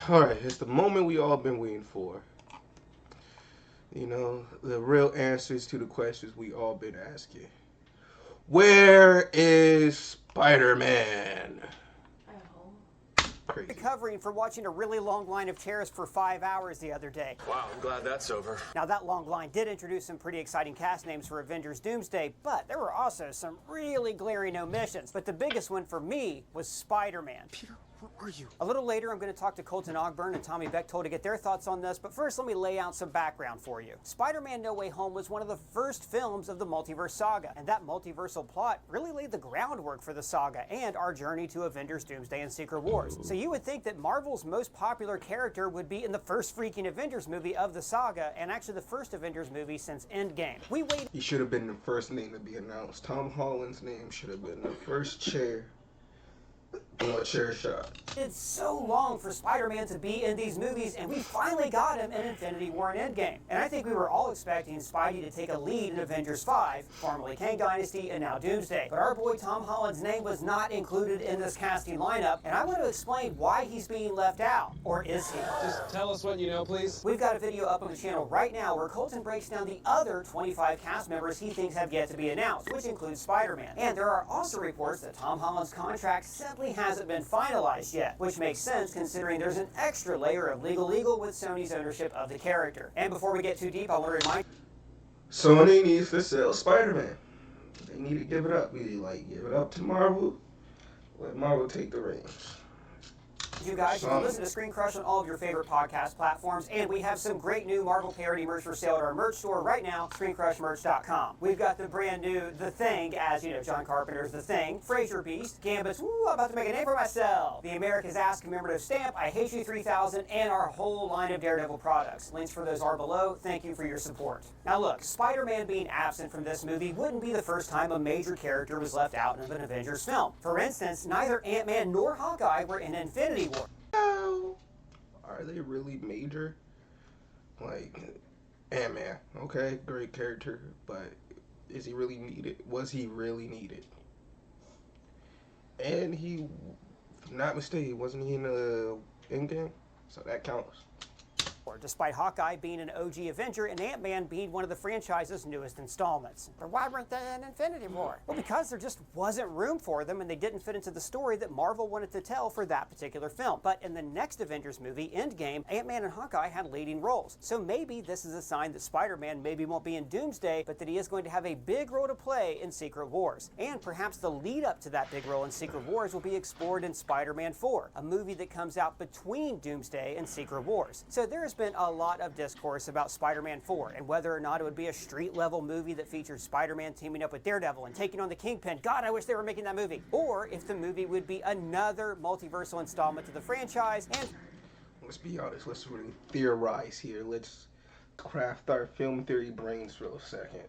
Alright, it's the moment we all been waiting for. You know, the real answers to the questions we all been asking. Where is Spider-Man? Crazy. Recovering from watching a really long line of chairs for 5 hours the other day. Wow, I'm glad that's over. Now that long line did introduce some pretty exciting cast names for Avengers Doomsday, but there were also some really glaring omissions. But the biggest one for me was Spider-Man. Peter, where are you? A little later, I'm going to talk to Colton Ogburn and Tommy Bechtold to get their thoughts on this, but first let me lay out some background for you. Spider-Man No Way Home was one of the first films of the multiverse saga, and that multiversal plot really laid the groundwork for the saga and our journey to Avengers Doomsday and Secret Wars. So you would think that Marvel's most popular character would be in the first freaking Avengers movie of the saga, and actually the first Avengers movie since Endgame. We waited. He should have been the first name to be announced. Tom Holland's name should have been the first chair. Chair shot. It's so long for Spider-Man to be in these movies, and we finally got him in Infinity War and Endgame. And I think we were all expecting Spidey to take a lead in Avengers 5, formerly Kang Dynasty, and now Doomsday. But our boy Tom Holland's name was not included in this casting lineup, and I want to explain why he's being left out. Or is he? Just tell us what you know, please. We've got a video up on the channel right now where Colton breaks down the other 25 cast members he thinks have yet to be announced, which includes Spider-Man. And there are also reports that Tom Holland's contract simply hasn't been finalized yet, which makes sense considering there's an extra layer of legal with Sony's ownership of the character. And before we get too deep, I want to remind Sony needs to sell Spider-Man. They need to give it up. Either give it up to Marvel, let Marvel take the reins. you guys, you can listen to Screen Crush on all of your favorite podcast platforms, and we have some great new Marvel parody merch for sale at our merch store right now, screencrushmerch.com. We've got the brand new The Thing, as you know, John Carpenter's The Thing, Fraser Beast, Gambit's Ooh, I'm about to make a name for myself, the America's Ass commemorative stamp, I Hate You 3000, and our whole line of Daredevil products. Links for those are below. Thank you for your support. Now look, Spider-Man being absent from this movie wouldn't be the first time a major character was left out of an Avengers film. For instance, neither Ant-Man nor Hawkeye were in Infinity War. Are they really major? Ant-Man, okay, great character, but is he really needed? Was he really needed? And he, if I'm not mistaken, wasn't he in the Endgame? So that counts. Despite Hawkeye being an OG Avenger and Ant-Man being one of the franchise's newest installments. But why weren't they in Infinity War? Well, because there just wasn't room for them and they didn't fit into the story that Marvel wanted to tell for that particular film. But in the next Avengers movie, Endgame, Ant-Man and Hawkeye had leading roles. So maybe this is a sign that Spider-Man maybe won't be in Doomsday, but that he is going to have a big role to play in Secret Wars. And perhaps the lead up to that big role in Secret Wars will be explored in Spider-Man 4, a movie that comes out between Doomsday and Secret Wars. So there has been a lot of discourse about Spider-Man 4 and whether or not it would be a street-level movie that featured Spider-Man teaming up with Daredevil and taking on the Kingpin. God, I wish they were making that movie. Or if the movie would be another multiversal installment to the franchise. And let's be honest, let's really theorize here. Let's craft our film theory brains for a second.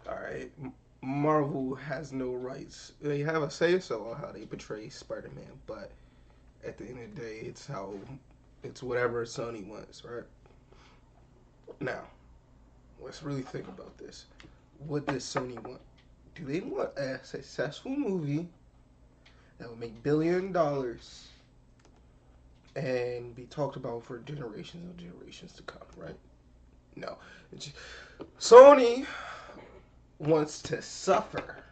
Alright. Marvel has no rights. They have a say-so on how they portray Spider-Man, but at the end of the day, it's whatever Sony wants, right? Now, let's really think about this. What does Sony want? Do they want a successful movie that would make $1 billion and be talked about for generations and generations to come, right? No. Sony wants to suffer.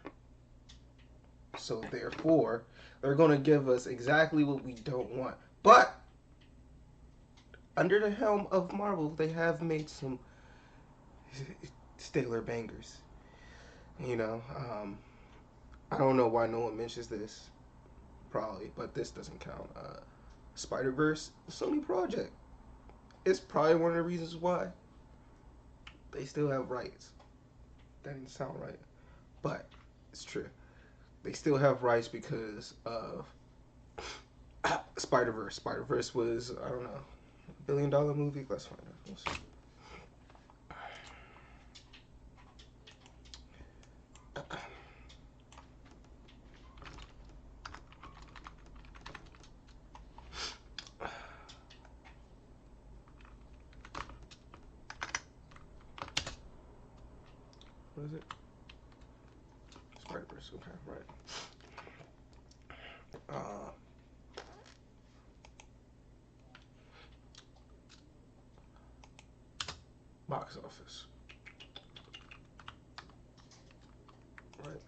So therefore, they're going to give us exactly what we don't want. But under the helm of Marvel, they have made some stellar bangers. You know, I don't know why no one mentions this, probably, but this doesn't count. Spider-Verse, Sony project. It's probably one of the reasons why they still have rights. That didn't sound right, but it's true. They still have rights because of Spider-Verse. Spider-Verse was, I don't know, $1 billion movie. Let's find out. Let's see. What is it? Spider-Verse, okay, right. Box office. Right.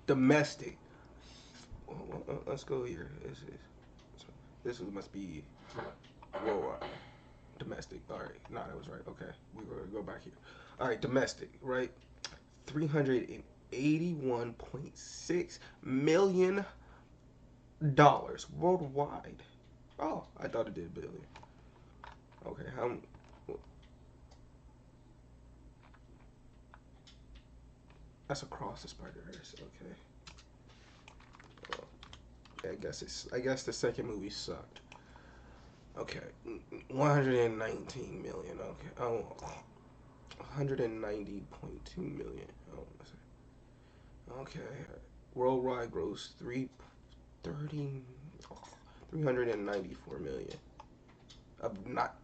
Domestic. Let's go here. This must be worldwide. Domestic. All right. Nah, that was right. Okay. We're going to go back here. All right. Domestic. Right. $381.6 million worldwide. Oh, I thought it did billion. Okay. That's across the Spider-Verse. Okay. I guess the second movie sucked. Okay, 119 million. Okay, 190.2 million. Oh, okay. Worldwide gross 394 million. Not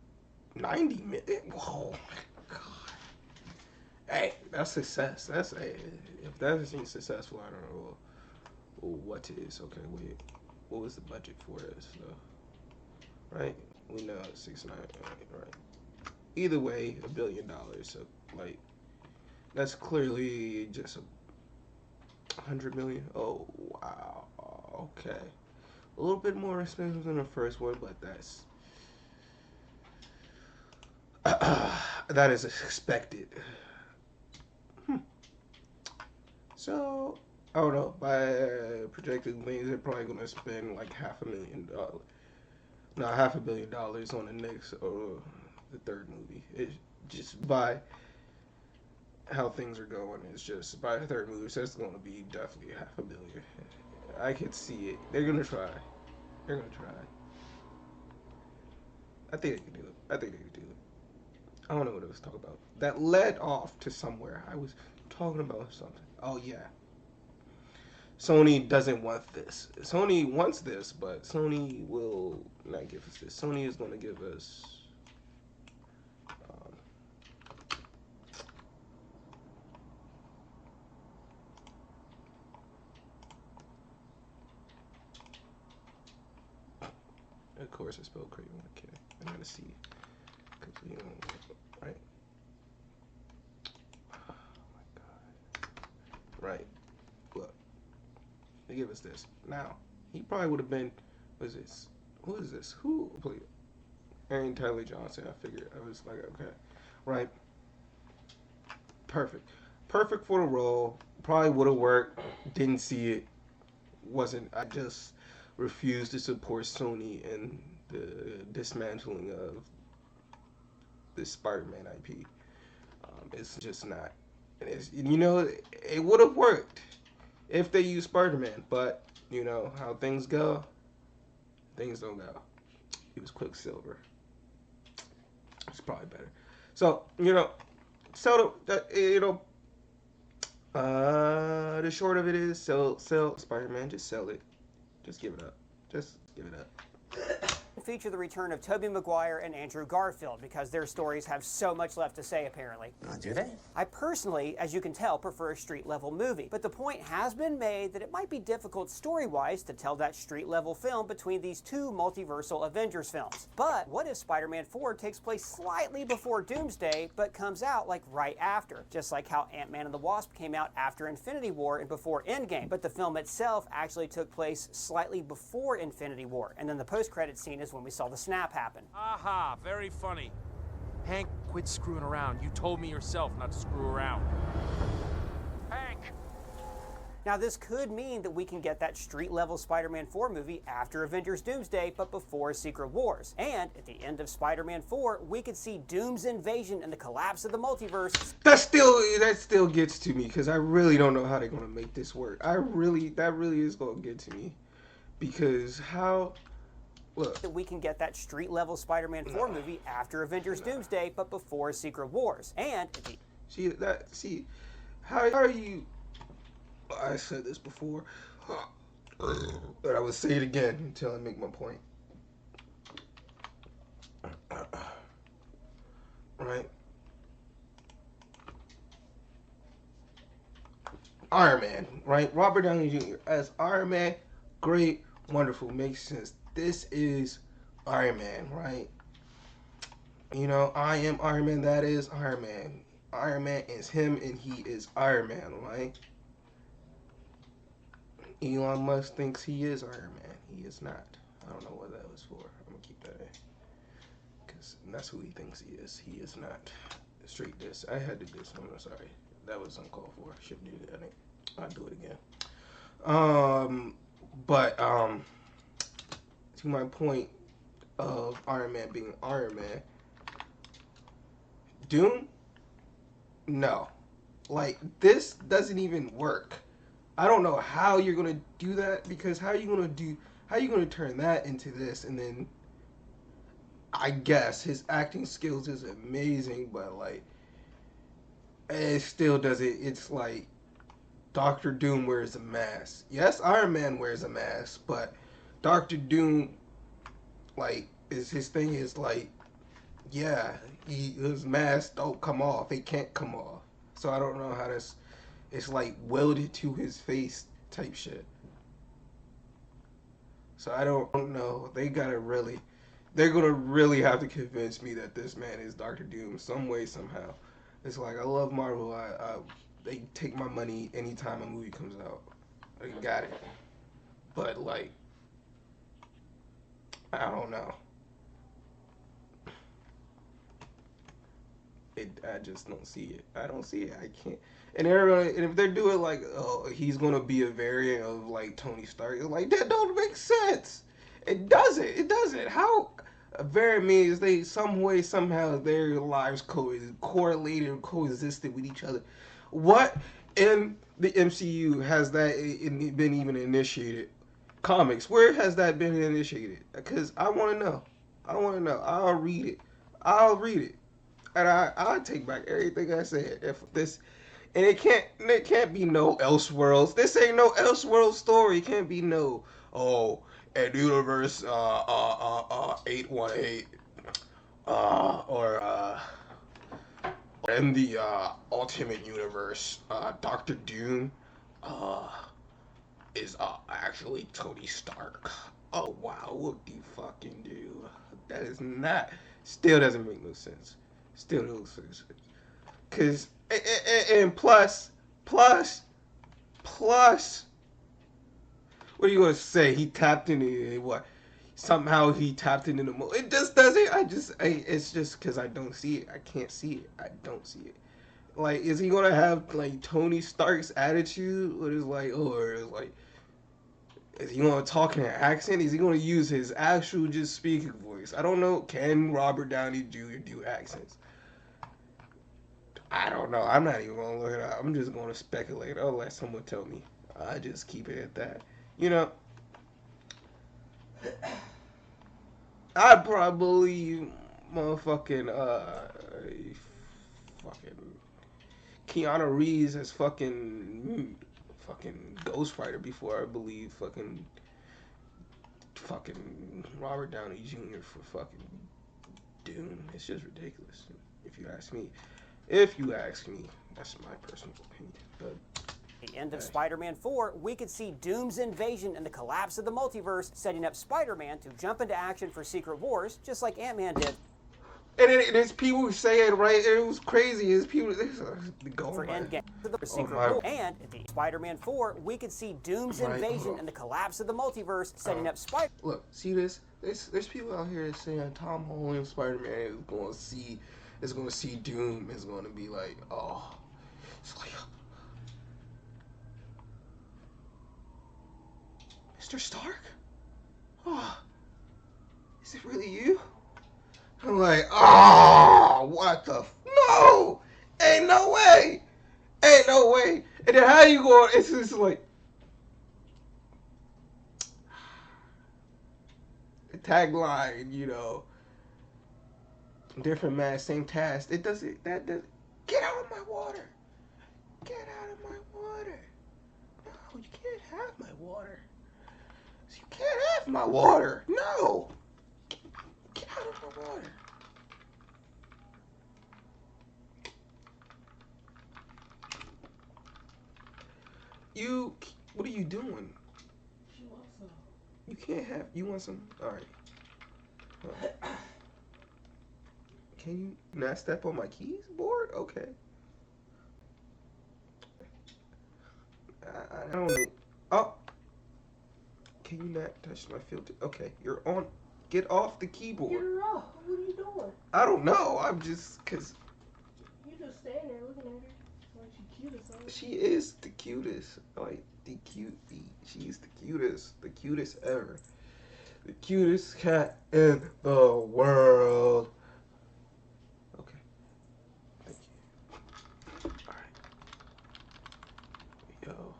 90 million. Whoa, God. Hey, that's success. That's if that isn't successful, I don't know what it is. Okay, wait. What was the budget for this? Right? We know it's 6.9. Right. Either way, $1 billion. So like, that's clearly just 100 million. Oh wow. Okay. A little bit more expensive than the first one, but that is expected. So I don't know. By projected things, they're probably gonna spend like $500,000. Not $500 million on the next the third movie. It's just by how things are going. It's just by the third movie, so it's going to be definitely $500,000,000. I could see it. They're gonna try. They're gonna try. I think they can do it. I think they can do it. I don't know what I was talking about. That led off to somewhere. I was talking about something. Oh yeah. Sony doesn't want this. Sony wants this, but Sony will not give us this. Sony is going to give us of course I spelled crazy. Okay, I'm gonna see because you know, right? Oh my God. Right. Look, they give us this. Now he probably would have been. What is this? Who is this? Who played Aaron Taylor Johnson? I figured. I was like, okay, right. Perfect. Perfect for the role. Probably would have worked. Didn't see it. Wasn't. I just refused to support Sony and the dismantling of the Spider-Man IP. It's just not. It's, it would have worked if they used Spider-Man, but you know how things go. Things don't go. He was Quicksilver. It's probably better. So the short of it is sell Spider-Man. Just sell it. Just give it up. Just give it up. Feature the return of Tobey Maguire and Andrew Garfield because their stories have so much left to say, apparently. Do they? I personally, as you can tell, prefer a street-level movie, but the point has been made that it might be difficult story-wise to tell that street-level film between these two multiversal Avengers films. But what if Spider-Man 4 takes place slightly before Doomsday, but comes out like right after, just like how Ant-Man and the Wasp came out after Infinity War and before Endgame, but the film itself actually took place slightly before Infinity War, and then the post-credit scene is when we saw the snap happen. Aha, very funny. Hank, quit screwing around. You told me yourself not to screw around. Hank! Now this could mean that we can get that street-level Spider-Man 4 movie after Avengers Doomsday, but before Secret Wars. And at the end of Spider-Man 4, we could see Doom's invasion and the collapse of the multiverse. That still gets to me because I really don't know how they're gonna make this work. That really is gonna get to me because how. Look. That we can get that street-level Spider-Man 4 movie after Avengers Doomsday, but before Secret Wars. And how are you? I said this before, but I will say it again until I make my point. Right? Iron Man, right? Robert Downey Jr. as Iron Man, great, wonderful, makes sense. This is Iron Man, right? You know, I am Iron Man. That is Iron Man. Iron Man is him, and he is Iron Man, right? Elon Musk thinks he is Iron Man. He is not. I don't know what that was for. I'm gonna keep that in, because that's who he thinks he is. He is not. Straight this. I had to do this one. I'm sorry. That was uncalled for. Shouldn't do that. I'll do it again. But to my point of Iron Man being Iron Man, Doom, no. Like, this doesn't even work. I don't know how you're gonna do that, because how are you gonna turn that into this, and then I guess his acting skills is amazing, but like it still doesn't. It's like Doctor Doom wears a mask. Yes, Iron Man wears a mask, but Doctor Doom, like, is his thing is like, yeah, his mask don't come off. It can't come off. So I don't know how this. It's like welded to his face type shit. So I don't know. They're gonna really have to convince me that this man is Doctor Doom some way somehow. It's like, I love Marvel. They take my money anytime a movie comes out. I got it. But like, I don't know. I just don't see it. I don't see it. I can't. And if they're doing like, oh, he's gonna be a variant of like Tony Stark, it's like, that don't make sense. It doesn't. It doesn't. How a variant means they some way somehow their lives correlated or coexisted with each other. What in the MCU has that been even initiated? Comics, where has that been initiated? Because I want to know. I want to know. I'll read it. I'll read it. And I take back everything I said. If this, and it can't be no Elseworlds. This ain't no Elseworld story. It can't be no, oh, at universe 818 or in the Ultimate Universe, Doctor Doom uh is actually Tony Stark. Oh wow, what do you fucking do? That is not. Still doesn't make no sense. Still no sense. Cause and plus, what are you gonna say? He tapped into what? Somehow he tapped into the mo. It just doesn't. It's just because I don't see it. I can't see it. I don't see it. Like, is he gonna have like Tony Stark's attitude? What is like, or is like, is he gonna talk in an accent? Is he gonna use his actual just speaking voice? I don't know. Can Robert Downey Jr. do accents? I don't know. I'm not even gonna look it up. I'm just gonna speculate. I'll let someone tell me. I just keep it at that. You know, I'd probably motherfucking fucking Keanu Reeves as fucking Ghost Rider before I believe fucking Robert Downey Jr. for fucking Doom. It's just ridiculous, if you ask me. If you ask me, that's my personal opinion. But the end of Spider-Man 4, we could see Doom's invasion and the collapse of the multiverse, setting up Spider-Man to jump into action for Secret Wars, just like Ant-Man did. And there's people who say it right. It was crazy. There's people go For Endgame, the Secret my. Wars. And in the Spider-Man 4, we could see Doom's invasion and the collapse of the multiverse, setting up Spider. Look, see this? There's people out here saying Tom Holland Spider-Man is going to see Doom, is going to be like, oh, it's like, Mr. Stark? Oh, is it really you? I'm like, oh, what the? No! Ain't no way! Ain't no way! And then how you going? It's just like, the tagline, you know, different man, same task. It doesn't, that doesn't, get out of my water! Get out of my water! No, you can't have my water. You can't have my water! No! Get out of my water. What are you doing? She wants some. You can't have, you want some? Alright. Can you not step on my keyboard? Okay. I don't need. Oh. Can you not touch my filter? Okay, you're on. Get off the keyboard. Get her off. What are you doing? I don't know. I'm just cause You just standing there looking at her. Like she cute or something. she is the cutest. Like the cutie. She's the cutest ever. The cutest cat in the world. Okay. Thank you. Alright. Yo.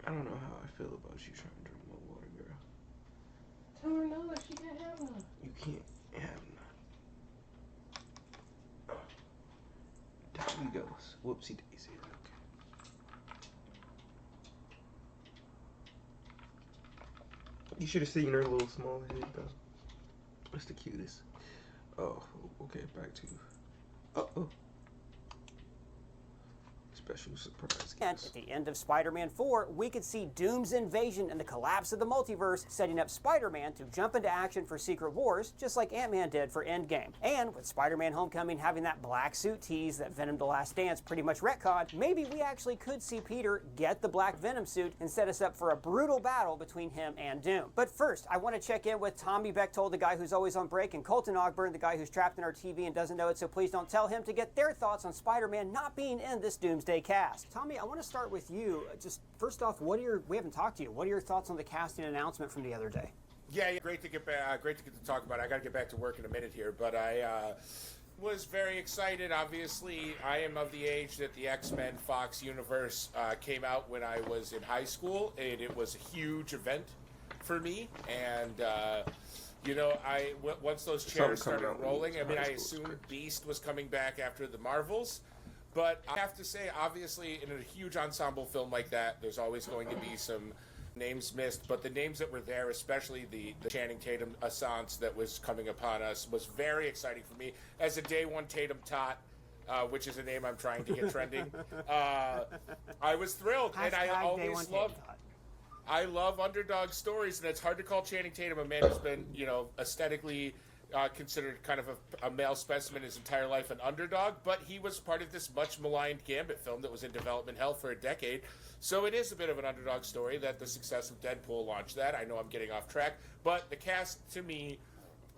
I don't know how I feel about you trying to drink my water, girl. Tell her no, she can't have none. You can't have none. Down he goes. Whoopsie daisy. Okay. You should have seen her little small head though. That's the cutest. Oh, okay, back to you. Uh-oh. Special surprise And guest. at the end of Spider-Man 4, we could see Doom's invasion and the collapse of the multiverse, setting up Spider-Man to jump into action for Secret Wars, just like Ant-Man did for Endgame. And with Spider-Man Homecoming having that black suit tease that Venom The Last Dance pretty much retconned, maybe we actually could see Peter get the black Venom suit and set us up for a brutal battle between him and Doom. But first, I want to check in with Tommy Bechtold, the guy who's always on break, and Colton Ogburn, the guy who's trapped in our TV and doesn't know it, so please don't tell him, to get their thoughts on Spider-Man not being in this Doomsday cast. Tommy, I want to start with you. Just first off, we haven't talked to you. What are your thoughts on the casting announcement from the other day? Yeah, great to get back. Great to get to talk about it. I got to get back to work in a minute here, but I was very excited. Obviously, I am of the age that the X-Men Fox universe came out when I was in high school, and it was a huge event for me. And once those chairs started rolling, I mean, I assumed Beast was coming back after the Marvels. But I have to say, obviously, in a huge ensemble film like that, there's always going to be some names missed. But the names that were there, especially the Channing Tatum assance that was coming upon us, was very exciting for me. As a day one Tatum Tot, which is a name I'm trying to get trending, I was thrilled. And I always love underdog stories. And it's hard to call Channing Tatum a man who's been, aesthetically considered kind of a male specimen his entire life, an underdog, but he was part of this much maligned Gambit film that was in development hell for a decade. So it is a bit of an underdog story that the success of Deadpool launched that. I know I'm getting off track, but the cast, to me,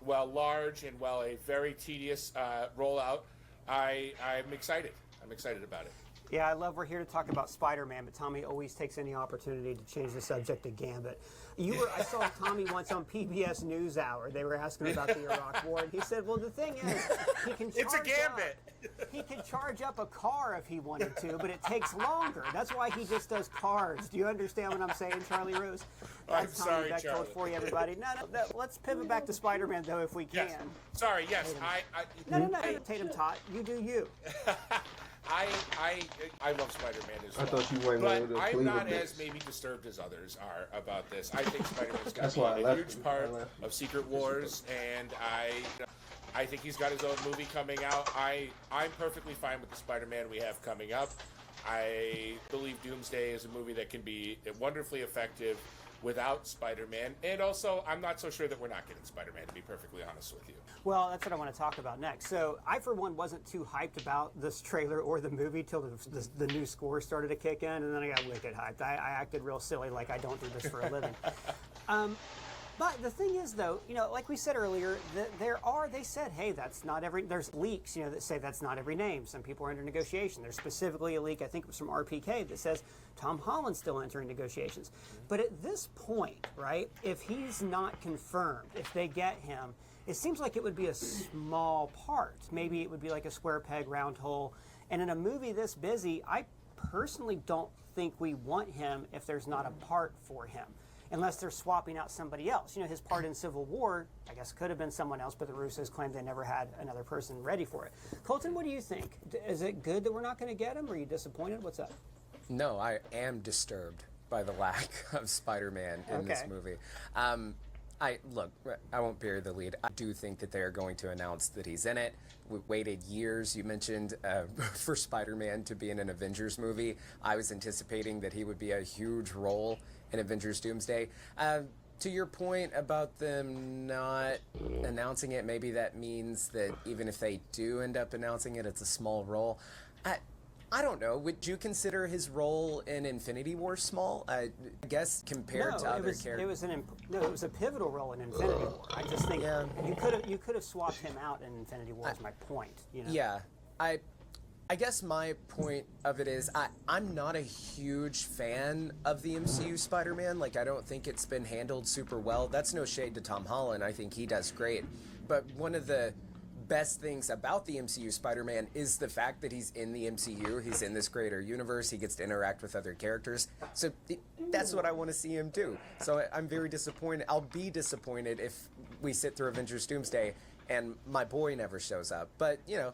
while large and while a very tedious rollout, I'm excited. I'm excited about it. Yeah, I love we're here to talk about Spider-Man, but Tommy always takes any opportunity to change the subject to Gambit. I saw Tommy once on PBS NewsHour. They were asking about the Iraq War, and he said, well, the thing is, he can It's a Gambit. He can charge up a car if he wanted to, but it takes longer. That's why he just does cars. Do you understand what I'm saying, Charlie Rose? That's I'm sorry, Tommy Bechtold Charlie. for you, everybody. No, let's pivot back to Spider-Man, though, if we can. Yes. Sorry, yes. No. Tatum Tot, you do you. I love Spider-Man as well. I thought you weren't but going to I'm Cleveland not Knicks. as maybe disturbed as others are about this. I think Spider-Man's That's going why to I be a left huge him. part I left him. of Secret Wars, and I think he's got his own movie coming out. I'm perfectly fine with the Spider-Man we have coming up. I believe Doomsday is a movie that can be wonderfully effective without Spider-Man, and also I'm not so sure that we're not getting Spider-Man, to be perfectly honest with you. Well, that's what I want to talk about next. So I, for one, wasn't too hyped about this trailer or the movie till the new score started to kick in, and then I got wicked hyped. I acted real silly, like I don't do this for a living. But the thing is, though, like we said earlier, they said, hey, that's not every, there's leaks, that say that's not every name. Some people are under negotiation. There's specifically a leak, I think it was from RPK, that says Tom Holland's still entering negotiations. But at this point, right, if he's not confirmed, if they get him, it seems like it would be a small part. Maybe it would be like a square peg, round hole. And in a movie this busy, I personally don't think we want him if there's not a part for him. unless they're swapping out somebody else. You know, his part in Civil War, I guess, could have been someone else, but the Russos claimed they never had another person ready for it. Colton, what do you think? Is it good that we're not going to get him? Are you disappointed? What's up? No, I am disturbed by the lack of Spider-Man in this movie. I won't bury the lead. I do think that they are going to announce that he's in it. We waited years, you mentioned, for Spider-Man to be in an Avengers movie. I was anticipating that he would be a huge role in Avengers Doomsday. To your point about them not announcing it, maybe that means that even if they do end up announcing it, it's a small role. I don't know. Would you consider his role in Infinity War small? I guess compared to other characters. It was a pivotal role in Infinity War. I just think you could have swapped him out in Infinity War. Is my point. You know? Yeah, I guess my point of it is I'm not a huge fan of the MCU Spider-Man. Like, I don't think it's been handled super well. That's no shade to Tom Holland. I think he does great. But one of the best things about the MCU Spider-Man is the fact that he's in the MCU. He's in this greater universe. He gets to interact with other characters. So that's what I want to see him do. So I'm very disappointed. I'll be disappointed if we sit through Avengers Doomsday and my boy never shows up. But, you know,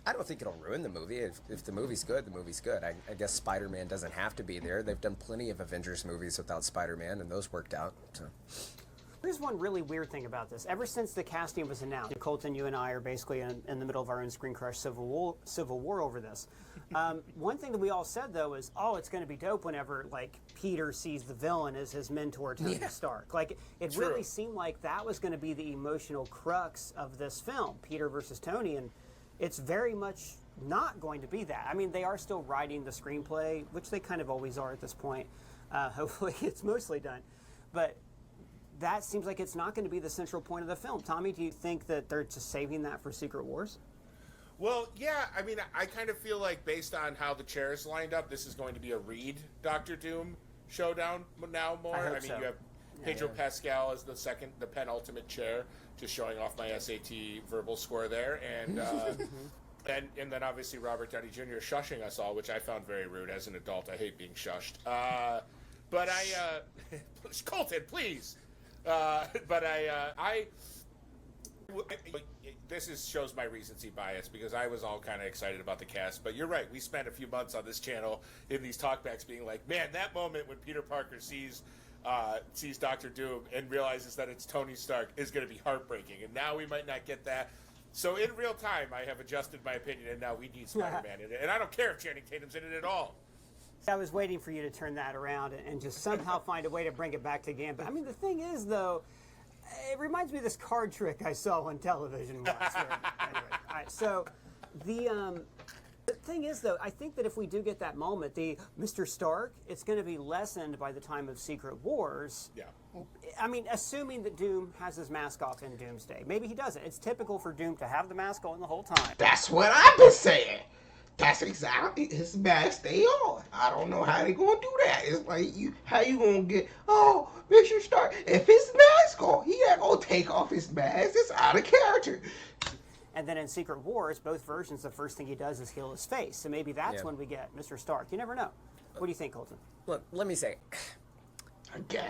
I don't think it'll ruin the movie. If the movie's good, the movie's good. I guess Spider-Man doesn't have to be there. They've done plenty of Avengers movies without Spider-Man, and those worked out. So. Here's one really weird thing about this. Ever since the casting was announced, Colton, you and I are basically in the middle of our own Screen Crush Civil War over this. One thing that we all said, though, is, it's going to be dope whenever, like, Peter sees the villain as his mentor, Tony Stark. Like, it really seemed like that was going to be the emotional crux of this film, Peter versus Tony, and it's very much not going to be that. I mean, they are still writing the screenplay, which they kind of always are at this point. Hopefully it's mostly done. But that seems like it's not going to be the central point of the film. Tommy, do you think that they're just saving that for Secret Wars? Well, yeah. I mean, I kind of feel like based on how the chairs lined up, this is going to be a Reed Doctor Doom showdown now more. I mean, you have Pedro Pascal as the penultimate chair, just showing off my SAT verbal score there. And and then obviously Robert Downey Jr. shushing us all, which I found very rude as an adult. I hate being shushed. But Colton, please. This shows my recency bias because I was all kind of excited about the cast. But you're right. We spent a few months on this channel in these talkbacks being like, man, that moment when Peter Parker sees Doctor Doom and realizes that it's Tony Stark is going to be heartbreaking. And now we might not get that. So in real time, I have adjusted my opinion, and now we need Spider-Man in it. And I don't care if Channing Tatum's in it at all. I was waiting for you to turn that around and just somehow find a way to bring it back to Gambit. I mean, the thing is, though, it reminds me of this card trick I saw on television once. Anyway, all right, so the thing is, though, I think that if we do get that moment, the Mr. Stark, it's going to be lessened by the time of Secret Wars. Yeah. I mean, assuming that Doom has his mask off in Doomsday. Maybe he doesn't. It's typical for Doom to have the mask on the whole time. That's what I've been saying. That's exactly his mask stay on. I don't know how they gonna do that. It's like how you gonna get Mr. Stark if his mask on? He not gonna take off his mask. It's out of character. And then in Secret Wars, both versions, the first thing he does is heal his face. So maybe that's when we get Mr. Stark. You never know. What do you think, Colton? Look, let me say.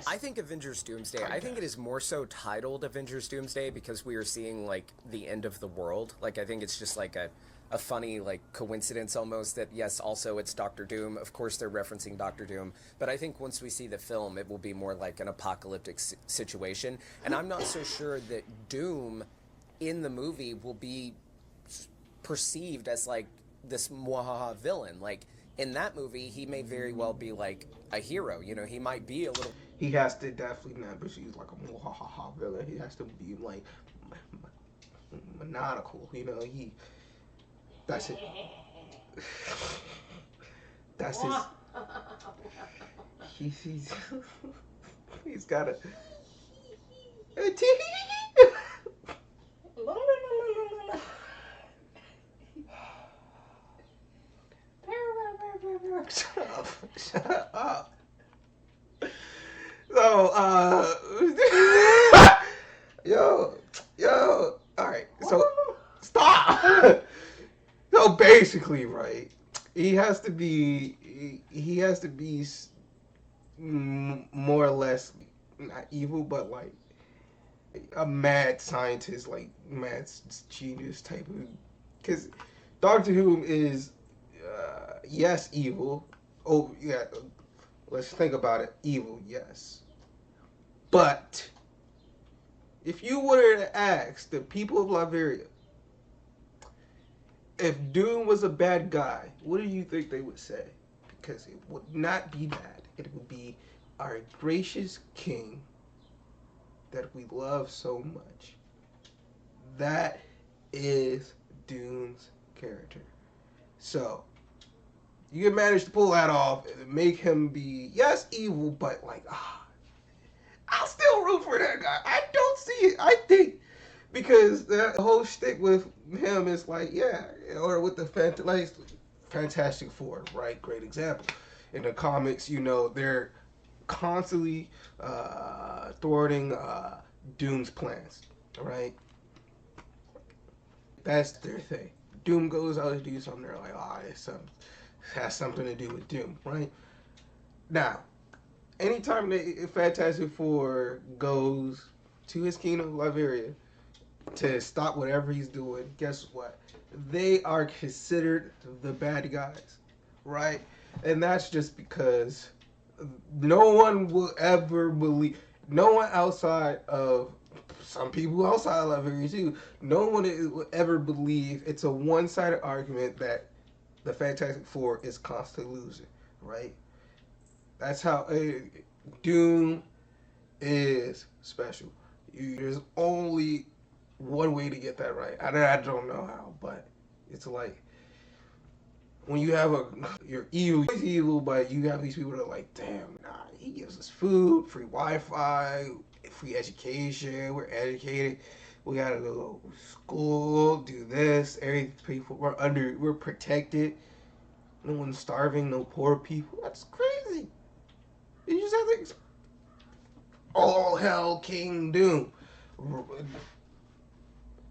I think Avengers Doomsday, I think it is more so titled Avengers Doomsday because we are seeing, like, the end of the world. Like, I think it's just like a funny, like, coincidence almost that, yes, also it's Doctor Doom. Of course, they're referencing Doctor Doom. But I think once we see the film, it will be more like an apocalyptic situation. And I'm not so sure that Doom in the movie will be perceived as, like, this mwahaha villain. Like, in that movie, he may very well be, like, a hero. You know, he might be a little... He has to definitely not perceive like a mwahaha villain. He has to be, like, maniacal. You know, that's it. That's his... He's got a... Shut up. So, yo, alright, so, stop! So basically, right, he has to be more or less not evil, but like a mad scientist, like mad genius type of. Because Doctor Who is yes evil. Oh yeah, let's think about it. Evil, yes, but if you were to ask the people of Latveria if Doom was a bad guy, what do you think they would say? Because it would not be bad. It would be our gracious king that we love so much. That is Doom's character. So, you can manage to pull that off and make him be, yes, evil, but like, I'll still root for that guy. I don't see it. I think because the whole shtick with him is like, yeah, or with the Fantastic Four, right? Great example. In the comics, you know, they're constantly thwarting Doom's plans, right? That's their thing. Doom goes out to do something, they're like, it has something to do with Doom, right? Now, anytime the Fantastic Four goes to his kingdom of Latveria to stop whatever he's doing, guess what? They are considered the bad guys, right? And that's just because no one will ever believe, no one outside of, some people outside of Latveria too, no one will ever believe it's a one-sided argument that the Fantastic Four is constantly losing, right? That's how Doom is special. There's only one way to get that right. I don't know how, but it's like when you have you're evil, he's evil, but you have these people that are like, damn, nah, he gives us food, free Wi-Fi, free education, we're educated, we gotta go to school, do this, every people, we're protected, no one's starving, no poor people. That's crazy. You just have to, all hell King Doom.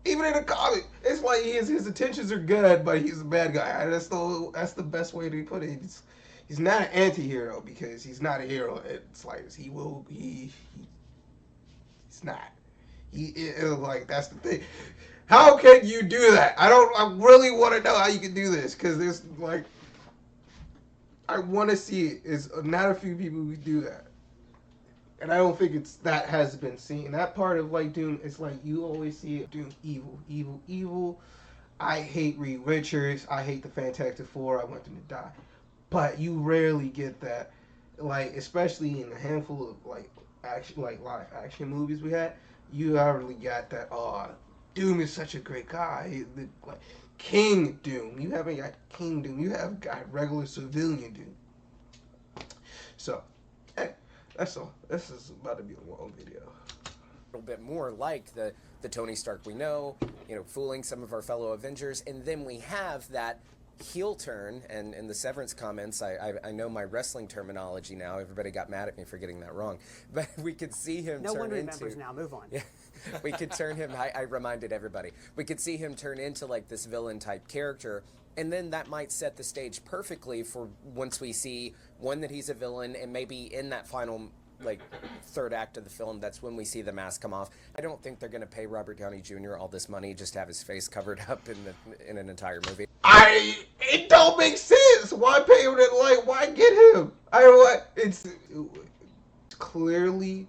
Even in the comic, it's like his intentions are good, but he's a bad guy. That's the best way to put it. He's not an anti-hero because he's not a hero. It's like he's not. Like that's the thing. How can you do that? I really want to know how you can do this because there's like, I want to see it. It's not a few people who do that. And I don't think that has been seen. That part of like Doom, it's like you always see it. Doom, evil, evil, evil. I hate Reed Richards. I hate the Fantastic Four. I want them to die. But you rarely get that, like especially in a handful of like action, like live action movies we had. You rarely got that. Oh, Doom is such a great guy. Like King Doom. You haven't got King Doom. You have got regular civilian Doom. So, hey. That's all. This is about to be a long video. A little bit more like the Tony Stark we know, fooling some of our fellow Avengers, and then we have that heel turn, and in the Severance comments, I know my wrestling terminology now. Everybody got mad at me for getting that wrong, but we could see him no turn one into... remembers now. Move on. Yeah, we could turn him... I reminded everybody. We could see him turn into like this villain-type character, and then that might set the stage perfectly for once we see, one, that he's a villain, and maybe in that final, like, third act of the film, that's when we see the mask come off. I don't think they're going to pay Robert Downey Jr. all this money just to have his face covered up in an entire movie. It don't make sense. Why pay him that? Like, why get him? It's clearly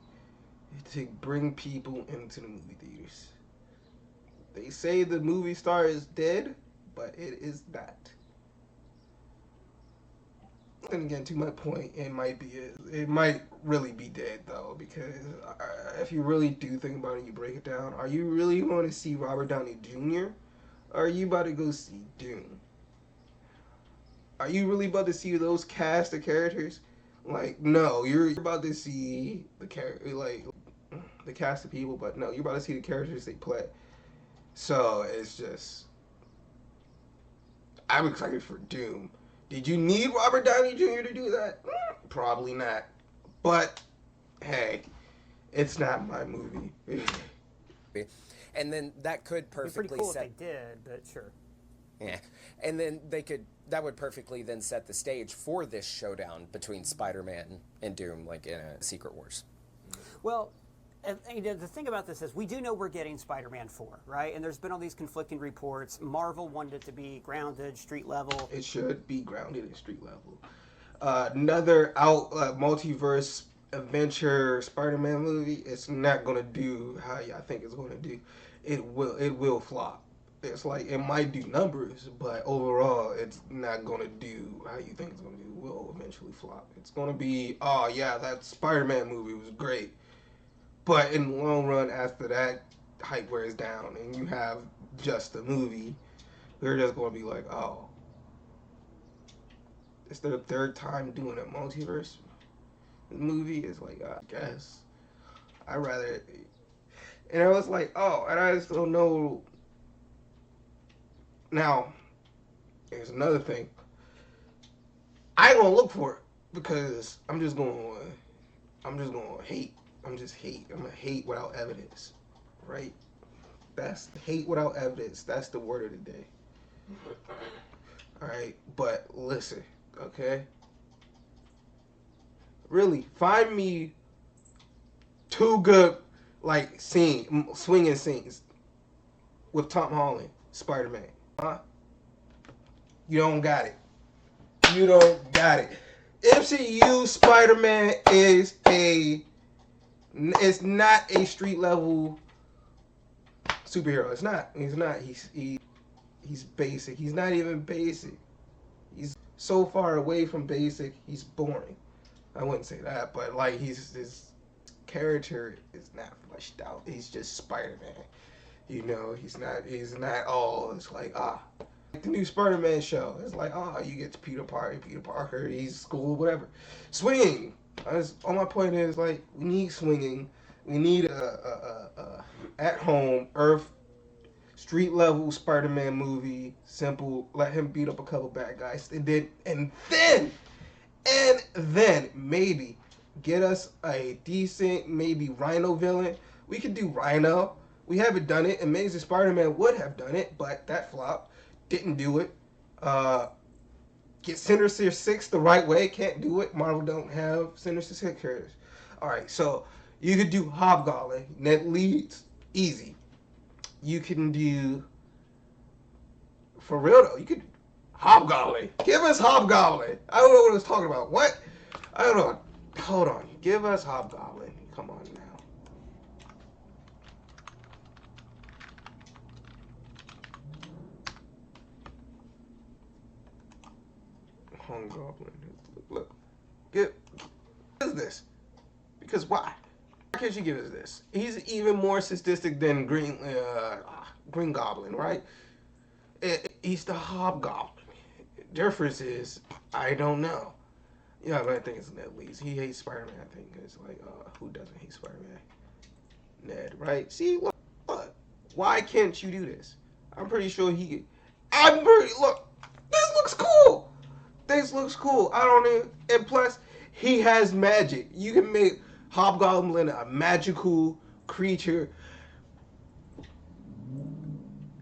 to bring people into the movie theaters. They say the movie star is dead, but it is not. And again, to my point, it might really be dead though, because if you really do think about it, you break it down. Are you really going to see Robert Downey Jr.? Or are you about to go see Doom? Are you really about to see those cast of characters? Like, no, you're about to see the cast of people, but no, you're about to see the characters they play. So it's just, I'm excited for Doom. Did you need Robert Downey Jr. to do that? Probably not. But, hey, it's not my movie. And then that could perfectly It'd be pretty cool set... if they did, but sure. Yeah. And then that would perfectly then set the stage for this showdown between Spider-Man and Doom, like in a Secret Wars. Well, and the thing about this is we do know we're getting Spider-Man 4, right? And there's been all these conflicting reports. Marvel wanted it to be grounded, street level. It should be grounded in street level. Another multiverse adventure Spider-Man movie, it's not gonna do how y'all think it's gonna do. It will flop. It's like it might do numbers, but overall, it's not gonna do how you think it's gonna do. It will eventually flop. It's gonna be, oh yeah, that Spider-Man movie was great, but in the long run, after that hype wears down, and you have just a movie, they're just gonna be like, oh, it's their third time doing a multiverse movie. It's like, I guess I rather, and I was like, oh, and I just don't know. Now, here's another thing. I ain't gonna look for it because I'm just gonna hate. I'm gonna hate without evidence, right? That's hate without evidence. That's the word of the day. All right, but listen, okay? Really, find me two good swinging scenes with Tom Holland, Spider-Man. Huh? You don't got it. You don't got it. MCU Spider-Man it's not a street level superhero. It's not. He's not. He's basic. He's not even basic. He's so far away from basic. He's boring. I wouldn't say that, but like his character is not fleshed out. He's just Spider-Man. You know, he's not all. It's like, the new Spider-Man show. It's like, you get to Peter Parker, he's school, whatever. Swinging. All my point is, like, we need swinging. We need a at-home, Earth, street-level Spider-Man movie. Simple. Let him beat up a couple bad guys. And then, maybe, get us a decent, maybe Rhino villain. We could do Rhino. We haven't done it. Amazing Spider-Man would have done it, but that flopped. Didn't do it. Get Sinister Six the right way. Can't do it. Marvel don't have Sinister Six characters. All right, so you could do Hobgoblin. That leads easy. You can do, for real though, you could Hobgoblin. Give us Hobgoblin. I don't know what I was talking about. What? I don't know. Hold on. Give us Hobgoblin. Come on now. Hobgoblin. Look. What is this? Because why? Why can't you give us this? He's even more sadistic than Green Goblin, right? He's the Hobgoblin. Difference is, I don't know. Yeah, but I think it's Ned Leeds. He hates Spider-Man. I think it's like, who doesn't hate Spider-Man? Ned, right? See, look. Why can't you do this? I'm pretty sure look. This looks cool. This looks cool. I don't even, and plus, he has magic. You can make Hobgoblin a magical creature.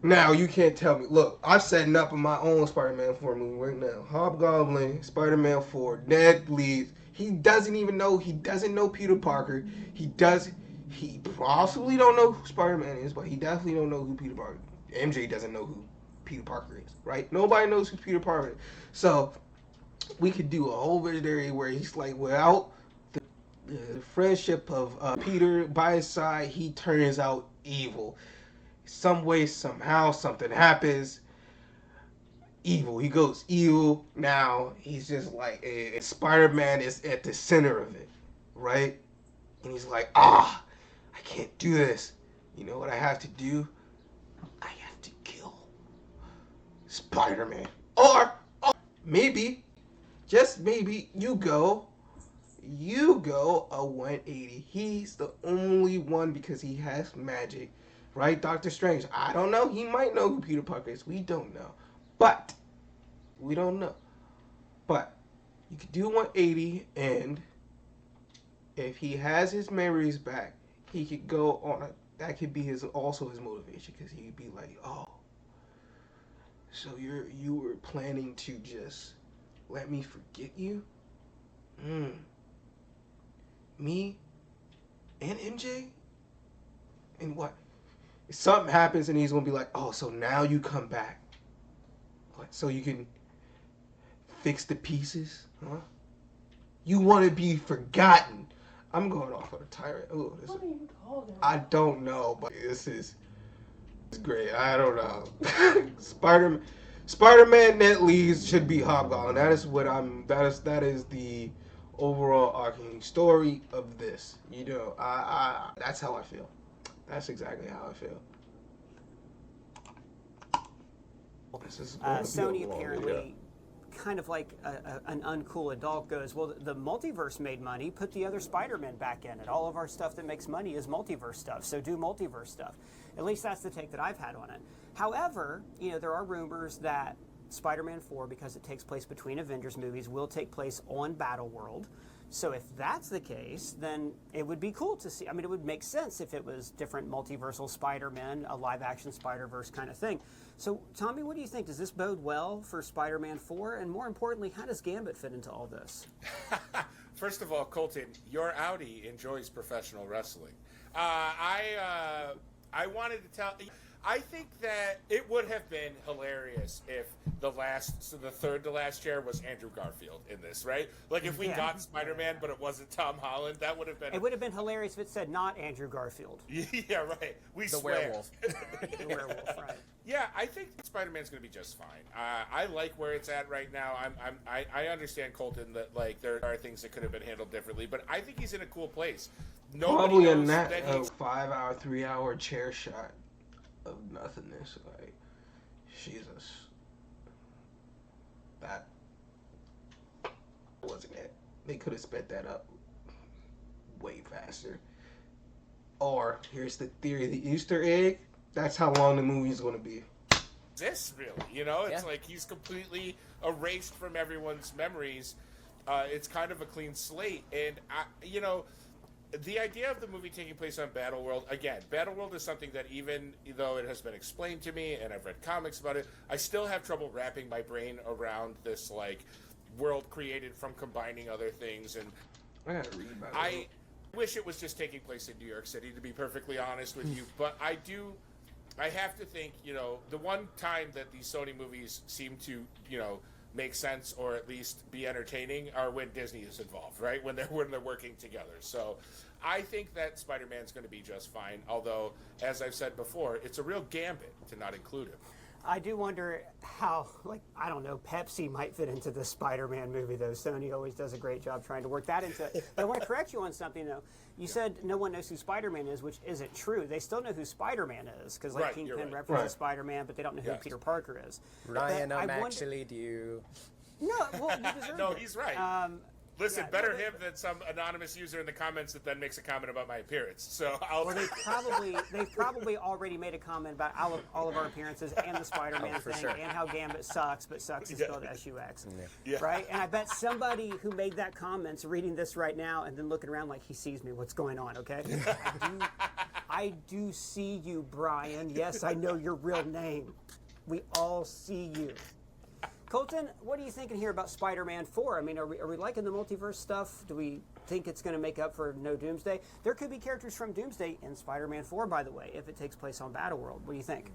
Now, you can't tell me. Look, I'm setting up my own Spider-Man 4 movie right now. Hobgoblin, Spider-Man 4, Ned Leeds. He doesn't know Peter Parker. He possibly don't know who Spider-Man is, but he definitely don't know who Peter Parker is. MJ doesn't know who Peter Parker is, right? Nobody knows who Peter Parker is. So, we could do a whole video where he's like, without the friendship of Peter by his side, he turns out evil. Some way, somehow, something happens. Evil. He goes evil. Now, he's just like, Spider-Man is at the center of it, right? And he's like, I can't do this. You know what I have to do? I have to kill Spider-Man. Or maybe, just maybe, you go a 180. He's the only one because he has magic. Right, Doctor Strange? I don't know. He might know who Peter Parker is. We don't know. But, we don't know. But, you could do 180, and if he has his memories back, he could go on that could be also his motivation, because he'd be like, So you were planning to just let me forget you? Me and MJ? And what? If something happens and he's gonna be like, oh, so now you come back. What? So you can fix the pieces? Huh? You want to be forgotten. I'm going off on a tyrant. Ooh, What do you call that? I don't know, but it's great. I don't know. Spider-Man net leads should be Hobgoblin. That is what that is the overall arcing story of this. You know, I that's how I feel. That's exactly how I feel. This is going to be Sony a long apparently, video. kind of like an uncool adult, goes, well, the multiverse made money, put the other Spider-Man back in it. All of our stuff that makes money is multiverse stuff, so do multiverse stuff. At least that's the take that I've had on it. However, you know, there are rumors that Spider-Man 4, because it takes place between Avengers movies, will take place on Battleworld. So if that's the case, then it would be cool to see. I mean, it would make sense if it was different multiversal Spider-Man, a live-action Spider-Verse kind of thing. So, Tommy, what do you think? Does this bode well for Spider-Man 4? And more importantly, how does Gambit fit into all this? First of all, Colton, your Audi enjoys professional wrestling. I wanted to tell. I think that it would have been hilarious if the third to last chair was Andrew Garfield in this, right? Like if we got Spider-Man, but it wasn't Tom Holland, that would have been. It would have been hilarious if it said not Andrew Garfield. Yeah, right. We The swear. werewolf. The werewolf, right? Yeah, I think Spider-Man's going to be just fine. I like where it's at right now. I understand, Colton, that like there are things that could have been handled differently, but I think he's in a cool place. Nobody Probably a knows nap, that a he's 5-hour, 3-hour chair shot of nothingness. Like, Jesus. That wasn't it. They could have sped that up way faster. Or, here's the theory, the Easter egg, that's how long the movie's going to be. this really, you know? It's Yeah. like he's completely erased from everyone's memories. It's kind of a clean slate. And, you know, the idea of the movie taking place on Battleworld, again, Battleworld is something that even though it has been explained to me and I've read comics about it, I still have trouble wrapping my brain around this, like, world created from combining other things. And I gotta read about it. I wish it was just taking place in New York City, to be perfectly honest with you. But I have to think, you know, the one time that these Sony movies seem to, you know, make sense or at least be entertaining are when Disney is involved, right? When they're working together. So I think that Spider-Man's going to be just fine. Although, as I've said before, it's a real gambit to not include him. I do wonder how, like, I don't know, Pepsi might fit into the Spider-Man movie, though. Sony always does a great job trying to work that into it. But I want to correct you on something, though. You said no one knows who Spider-Man is, which isn't true. They still know who Spider-Man is, because, like, Right, you're Kingpin right. references Right. Spider-Man, but they don't know who Yes. Peter Parker is. Ryan, But I'm I wonder- actually due. No, well, you deserve No, it. he's right. Listen, yeah, better no, him than some anonymous user in the comments that then makes a comment about my appearance. So I'll. Well, they've probably already made a comment about all of our appearances and the Spider-Man Oh, for thing sure. and how Gambit sucks, but sucks is spelled S-U-X. Yeah. Right? And I bet somebody who made that comment's reading this right now and then looking around like he sees me. What's going on, okay? I do see you, Brian. Yes, I know your real name. We all see you. Colton, what are you thinking here about Spider-Man 4? I mean, are we liking the multiverse stuff? Do we think it's going to make up for no Doomsday? There could be characters from Doomsday in Spider-Man 4, by the way, if it takes place on Battleworld. What do you think?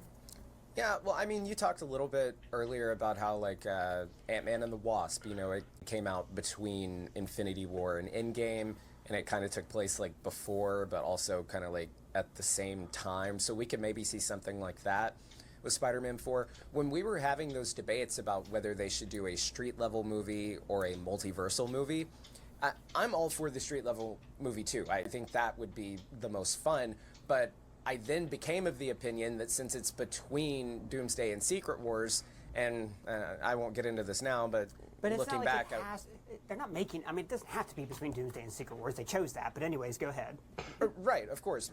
Yeah, well, I mean, you talked a little bit earlier about how, like, Ant-Man and the Wasp, you know, it came out between Infinity War and Endgame, and it kind of took place, like, before, but also kind of, like, at the same time. So we could maybe see something like that with Spider-Man 4. When we were having those debates about whether they should do a street-level movie or a multiversal movie, I'm all for the street-level movie, too. I think that would be the most fun, but I then became of the opinion that since it's between Doomsday and Secret Wars, and I won't get into this now, but But it's looking not like back, they're not making, I mean, it doesn't have to be between Doomsday and Secret Wars. They chose that, but anyways, go ahead. right, of course,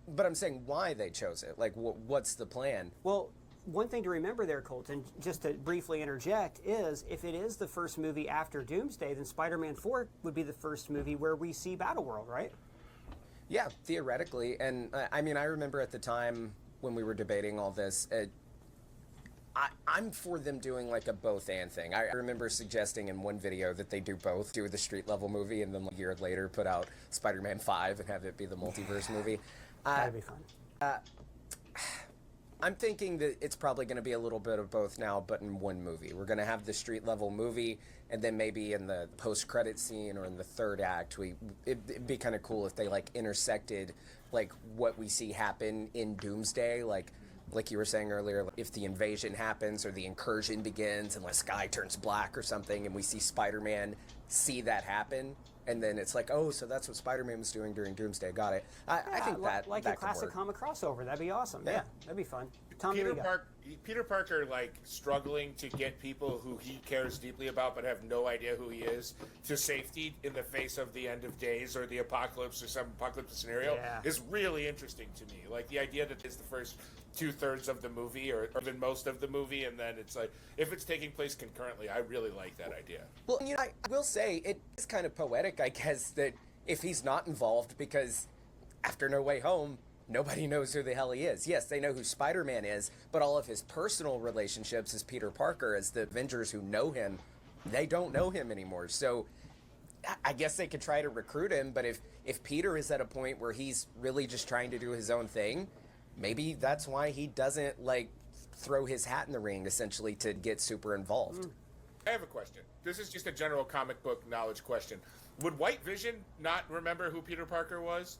but I'm saying why they chose it. Like, what's the plan? Well, one thing to remember there, Colton, just to briefly interject, is if it is the first movie after Doomsday, then Spider-Man 4 would be the first movie where we see Battleworld, right? Yeah, theoretically. And I mean, I remember at the time when we were debating all this, I'm for them doing like a both and thing. I remember suggesting in one video that they do both, do the street level movie, and then like a year later put out Spider-Man 5 and have it be the multiverse movie. That'd be fun. I'm thinking that it's probably going to be a little bit of both now, but in one movie. We're going to have the street level movie, and then maybe in the post-credit scene or in the third act, it'd be kind of cool if they like intersected like what we see happen in Doomsday, like you were saying earlier, if the invasion happens or the incursion begins and the sky turns black or something, and we see Spider-Man see that happen, and then it's like, oh, so that's what Spider-Man was doing during Doomsday. Got it. I think that like that a classic could work. comic crossover. That'd be awesome. Yeah, that'd be fun. Tom, Peter Parker, like, struggling to get people who he cares deeply about but have no idea who he is to safety in the face of the end of days or the apocalypse or some apocalyptic scenario is really interesting to me. Like, the idea that it's the first 2/3 of the movie or even most of the movie, and then it's like, if it's taking place concurrently, I really like that idea. Well, you know, I will say it is kind of poetic, I guess, that if he's not involved, because after No Way Home, nobody knows who the hell he is. Yes, they know who Spider-Man is, but all of his personal relationships as Peter Parker, as the Avengers who know him, they don't know him anymore. So I guess they could try to recruit him, but if Peter is at a point where he's really just trying to do his own thing, maybe that's why he doesn't, like, throw his hat in the ring, essentially, to get super involved. I have a question. This is just a general comic book knowledge question. Would White Vision not remember who Peter Parker was?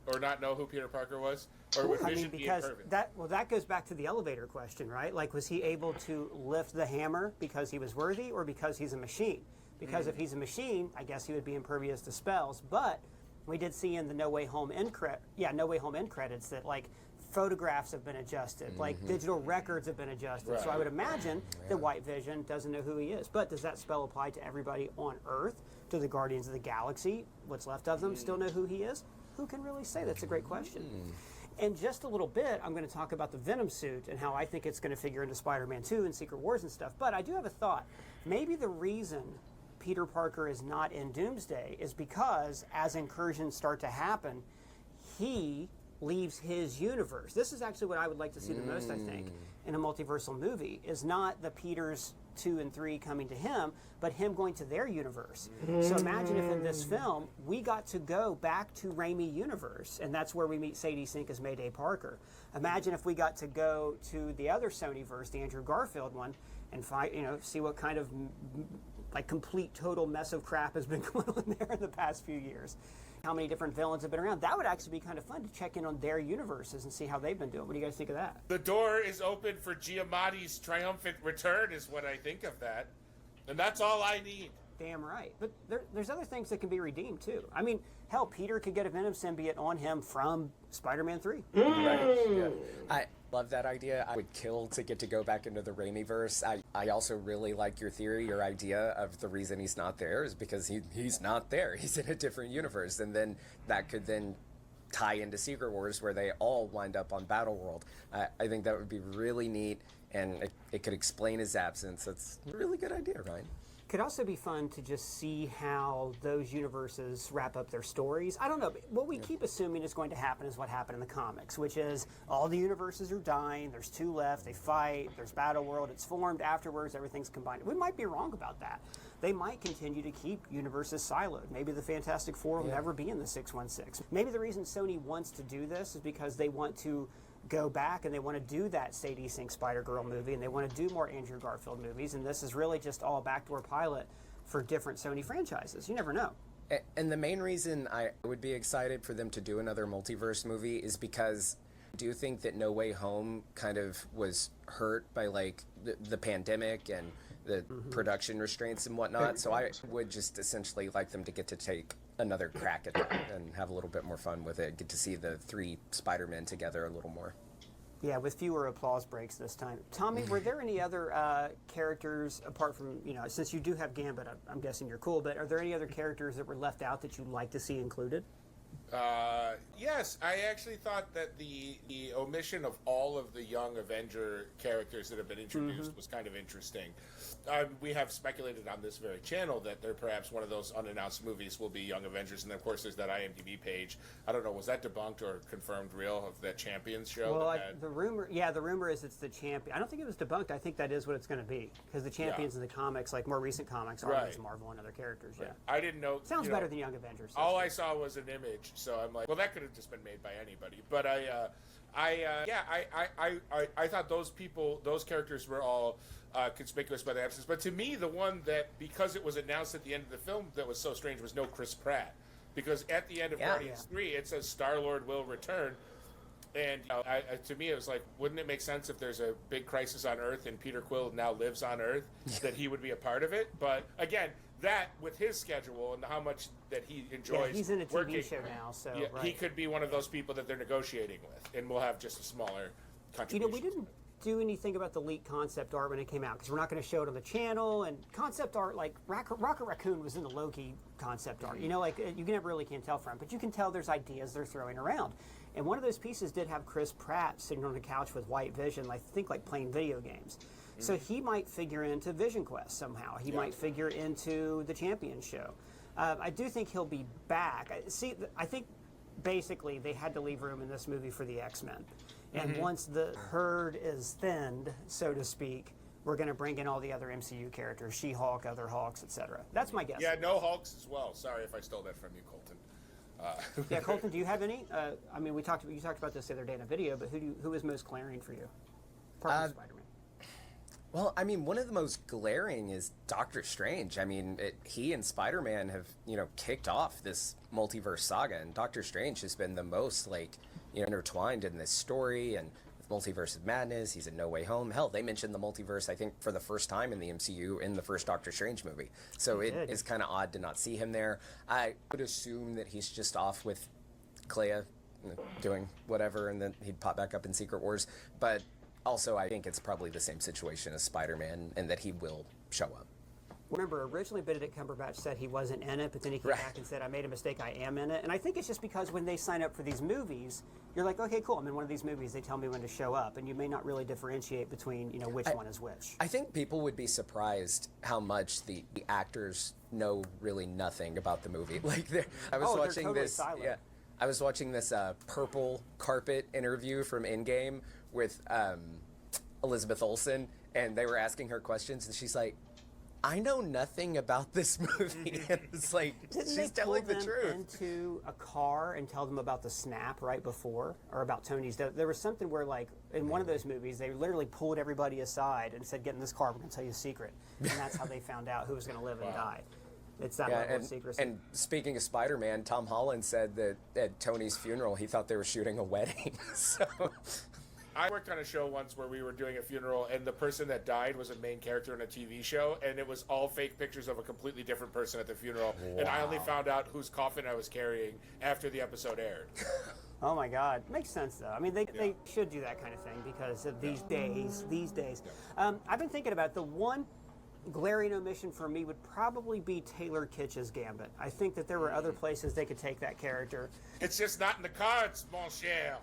Or not know who Peter Parker was? Or would Vision be impervious? that goes back to the elevator question, right? Like, was he able to lift the hammer because he was worthy or because he's a machine? Because if he's a machine, I guess he would be impervious to spells. But we did see in the No Way Home end credits that, like, photographs have been adjusted, like digital records have been adjusted. Right. So I would imagine that White Vision doesn't know who he is. But does that spell apply to everybody on Earth? Do the Guardians of the Galaxy, what's left of them, still know who he is? Who can really say? That's a great question. In just a little bit, I'm going to talk about the Venom suit and how I think it's going to figure into Spider-Man 2 and Secret Wars and stuff. But I do have a thought. Maybe the reason Peter Parker is not in Doomsday is because as incursions start to happen, he leaves his universe. This is actually what I would like to see the most, I think, in a multiversal movie, is not the Peters 2 and 3 coming to him, but him going to their universe. So imagine if in this film, we got to go back to Raimi universe, and that's where we meet Sadie Sink as Mayday Parker. Imagine if we got to go to the other Sonyverse, the Andrew Garfield one, and see what kind of like complete total mess of crap has been going on there in the past few years. How many different villains have been around. That would actually be kind of fun to check in on their universes and see how they've been doing. What do you guys think of that? The door is open for Giamatti's triumphant return is what I think of that. And that's all I need. Damn right. But there's other things that can be redeemed, too. I mean, hell, Peter could get a Venom symbiote on him from Spider-Man 3. Right. Yeah. I love that idea. I would kill to get to go back into the Raimi-verse. I also really like your theory, your idea of the reason he's not there is because he's not there. He's in a different universe. And then that could then tie into Secret Wars where they all wind up on Battleworld. I think that would be really neat, and it could explain his absence. That's a really good idea, Ryan. Could also be fun to just see how those universes wrap up their stories. I don't know. What we keep assuming is going to happen is what happened in the comics, which is all the universes are dying. There's 2 left. They fight. There's Battleworld. It's formed afterwards. Everything's combined. We might be wrong about that. They might continue to keep universes siloed. Maybe the Fantastic Four will never be in the 616. Maybe the reason Sony wants to do this is because they want to go back and they want to do that Sadie Sink Spider-Girl movie and they want to do more Andrew Garfield movies, and this is really just all a backdoor pilot for different Sony franchises. You never know. And the main reason I would be excited for them to do another multiverse movie is because I do think that No Way Home kind of was hurt by like the pandemic and the production restraints and whatnot. So I would just essentially like them to get to take another crack at that and have a little bit more fun with it. Get to see the 3 Spider-Men together a little more. Yeah, with fewer applause breaks this time. Tommy, were there any other characters apart from, since you do have Gambit, I'm guessing you're cool, but are there any other characters that were left out that you'd like to see included? Yes, I actually thought that the omission of all of the young Avenger characters that have been introduced was kind of interesting. We have speculated on this very channel that they're perhaps one of those unannounced movies will be Young Avengers, and then of course there's that IMDb page. I don't know, was that debunked or confirmed real of that Champions show? Well, the rumor is it's the Champion. I don't think it was debunked. I think that is what it's going to be, because the Champions in the comics, like more recent comics, are always Marvel and other characters. Yeah, I didn't know. Sounds better than Young Avengers. All I saw was an image, so I'm like, well, that could have just been made by anybody. But I thought those characters were all conspicuous by the absence. But to me, the one that, because it was announced at the end of the film, that was so strange was no Chris Pratt. Because at the end of Guardians 3, it says Star-Lord will return. And to me, it was like, wouldn't it make sense if there's a big crisis on Earth and Peter Quill now lives on Earth, that he would be a part of it? But again, that with his schedule and how much that he enjoys he's in a TV working, show now, so he could be one of those people that they're negotiating with, and we'll have just a smaller contribution. We didn't do anything about the leaked concept art when it came out, because we're not going to show it on the channel. And concept art, like Rocket Raccoon was in the Loki concept art. You know, like you never really can tell from, but you can tell there's ideas they're throwing around. And one of those pieces did have Chris Pratt sitting on the couch with White Vision, I think like playing video games. So he might figure into Vision Quest somehow. He might figure into the Champion show. I do think he'll be back. I think basically they had to leave room in this movie for the X-Men. And once the herd is thinned, so to speak, we're going to bring in all the other MCU characters, She-Hulk, other Hulks, etc. That's my guess. Yeah, no Hulks as well. Sorry if I stole that from you, Colton. Yeah, Colton, do you have any? I mean, you talked about this the other day in a video, but who is most glaring for you? Apart from Spider-Man. Well, I mean, one of the most glaring is Doctor Strange. I mean, he and Spider-Man have, kicked off this multiverse saga, and Doctor Strange has been the most, intertwined in this story, and with Multiverse of Madness, he's in No Way Home. Hell, they mentioned the multiverse, I think, for the first time in the MCU in the first Doctor Strange movie. So it is kind of odd to not see him there. I would assume that he's just off with Clea doing whatever, and then he'd pop back up in Secret Wars. But also, I think it's probably the same situation as Spider-Man, and that he will show up. Remember, originally Benedict Cumberbatch said he wasn't in it, but then he came back and said, I made a mistake, I am in it. And I think it's just because when they sign up for these movies, you're like, okay, cool, I'm in one of these movies, they tell me when to show up, and you may not really differentiate between, which one is which. I think people would be surprised how much the actors know really nothing about the movie. I was watching totally this. silent. Yeah, I was watching this purple carpet interview from Endgame with Elizabeth Olsen, and they were asking her questions, and she's like, I know nothing about this movie. And it's like, she's telling the truth. Didn't they pull them into a car and tell them about the snap right before, or about Tony's? There was something where, like, in one of those movies, they literally pulled everybody aside and said, get in this car, we're going to tell you a secret. And that's how they found out who was going to live and die. It's that level of secrecy. And speaking of Spider-Man, Tom Holland said that at Tony's funeral, he thought they were shooting a wedding. So... I worked on a show once where we were doing a funeral, and the person that died was a main character in a TV show, and it was all fake pictures of a completely different person at the funeral. Wow. And I only found out whose coffin I was carrying after the episode aired. Oh my God, makes sense though. I mean, they should do that kind of thing because of these days. I've been thinking about the one glaring omission for me would probably be Taylor Kitsch's Gambit. I think that there were other places they could take that character. It's just not in the cards, mon cher.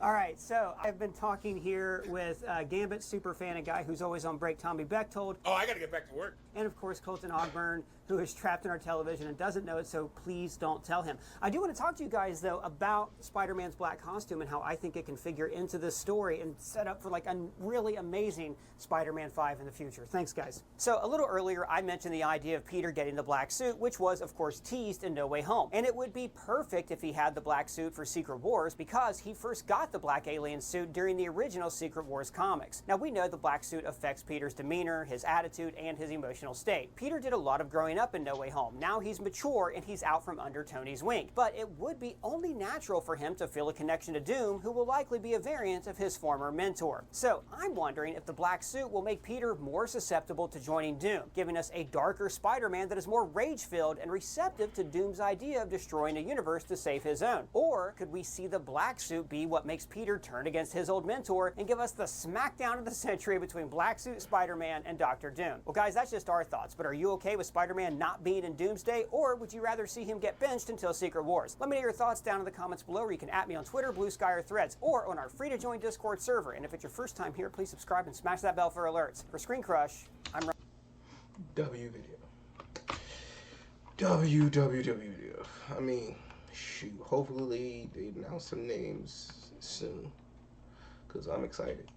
All right, so I've been talking here with Gambit superfan, a guy who's always on break, Tommy Bechtold. Oh, I got to get back to work. And, of course, Colton Ogburn, who is trapped in our television and doesn't know it, so please don't tell him. I do want to talk to you guys, though, about Spider-Man's black costume and how I think it can figure into this story and set up for, like, a really amazing Spider-Man 5 in the future. Thanks, guys. So, a little earlier, I mentioned the idea of Peter getting the black suit, which was, of course, teased in No Way Home. And it would be perfect if he had the black suit for Secret Wars because he first got the black alien suit during the original Secret Wars comics. Now, we know the black suit affects Peter's demeanor, his attitude, and his emotional state. Peter did a lot of growing up in No Way Home. Now he's mature and he's out from under Tony's wing. But it would be only natural for him to feel a connection to Doom, who will likely be a variant of his former mentor. So I'm wondering if the black suit will make Peter more susceptible to joining Doom, giving us a darker Spider-Man that is more rage-filled and receptive to Doom's idea of destroying a universe to save his own. Or could we see the black suit be what makes makes Peter turn against his old mentor and give us the smackdown of the century between Black Suit Spider-Man and Dr. Doom. Well, guys, that's just our thoughts, but are you okay with Spider-Man not being in Doomsday, or would you rather see him get benched until Secret Wars? Let me know your thoughts down in the comments below, or you can @ me on Twitter, Blue Sky, or Threads, or on our free-to-join Discord server. And if it's your first time here, please subscribe and smash that bell for alerts. For Screen Crush, I'm Ryan. W video. W. I mean, shoot. Hopefully they announce some names soon, cause I'm excited.